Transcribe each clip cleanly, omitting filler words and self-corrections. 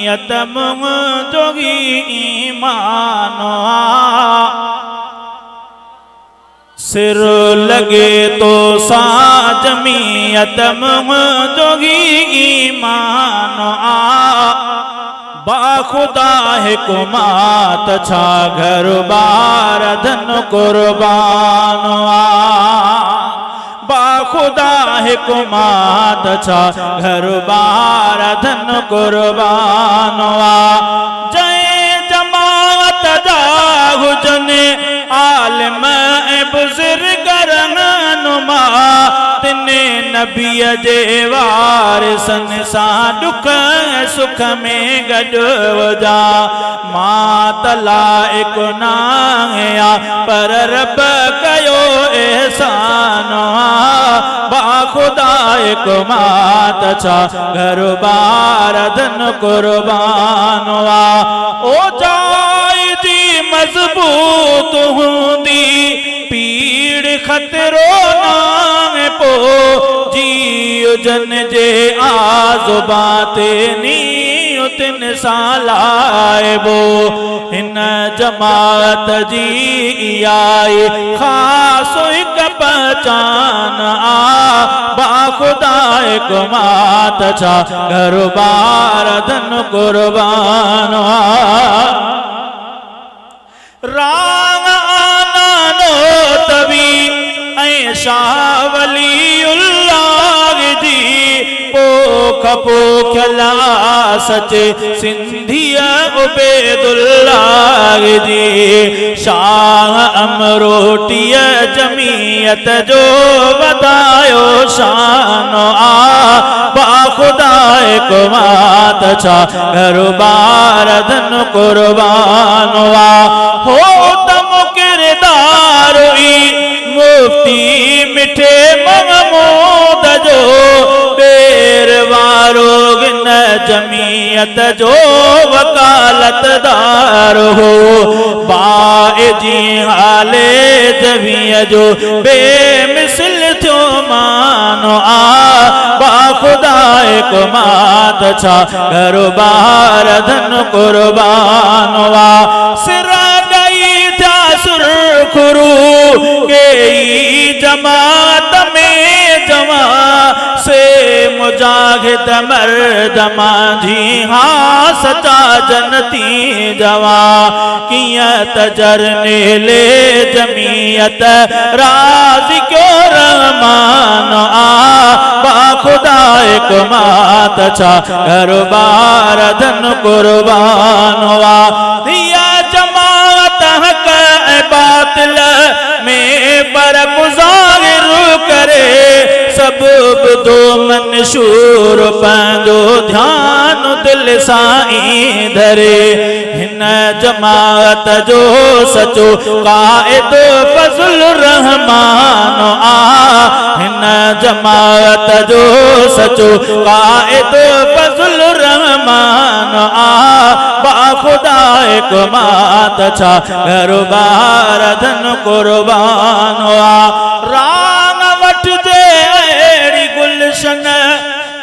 जमीयत जोगी ईमान सिर लगे तो सा जमीयत जोगी ईमान बाखुदा हिकुमात छा घर बार धन कुर्बान बाखुदा हिकुमात छा घर बार धन कुर्बान जय जमात जा हुजने आलिम बुजुर्ग रहनुमा तिने नबी जे वारिसन सां दुख सुख में गॾु वजा मां तलाइक नाहिया पर रब कयो एहसान बाखुदा हिकुमात छा घर बार धन कुर्बान ओ जाय जी मजबूत हूंदी पीड़ खतरो नाम पो जी जन जे आज़ुबाते नी उतिन सालाइबो हिन जमात जी आई खास हिक पहचान बाखुदा हिकुमात छा घर बार धन कुर्बान राम आना तवी ऐं शाह वलीउल्लाह जी पोख पोखला सचे सिंधिया उबैदुल्लाह जी शाह अमरोटिया जमीयत जो बतायो शान बाखुदा हिकुमात छा घर बार धन कुर्बान हो तम किरदार मुफ्ती मिठे महमूद जो बेर वारो गिन जमीयत जो वकालतदार हो बाए जी हाले जमीय जो बेमिसल थियो मानो बाखुदा हिकुमात छा घर बार धन कुर्बान सिरा गई था सुरखुरू के जमात में जमा से मुजाहिद मर्द माझी हाँ सचा जनती जवा किया तजरने ले जमीयत राजी क्यों रहमान बाखुदा हिकुमात छा घर बार धन कुर्बान दिया जमात हक बातिल में फर्क ज़ाहिर करे सब दो मंशूर पंहिंजो ध्यान दिल साईं धरे हिन जमात जो सचो काइद फज़ल रहमान हिन जमात जो सचो काइद फज़ल रहमान बाखुदा हिकुमात छा घर बार धन कुर्बान राम वठ जे अहिड़ी गुलशन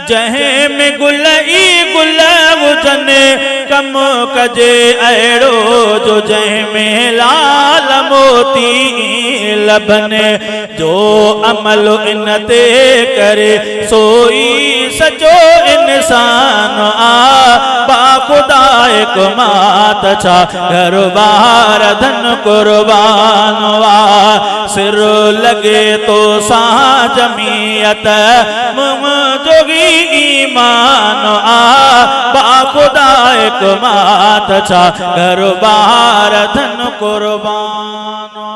जंहिं में गुल ई गुल हुजनि कम कजे अहिड़ो जो जंहिं में लाल मोती लभने जो अमल इन ते करे सोई सचो इंसान बाखुदा हिकुमात छा घर बार धन कुर्बान सिर लगे तो सा जमीयत जोगी ईमान बाखुदा हिकुमात छा घर बार धन कुर्बान।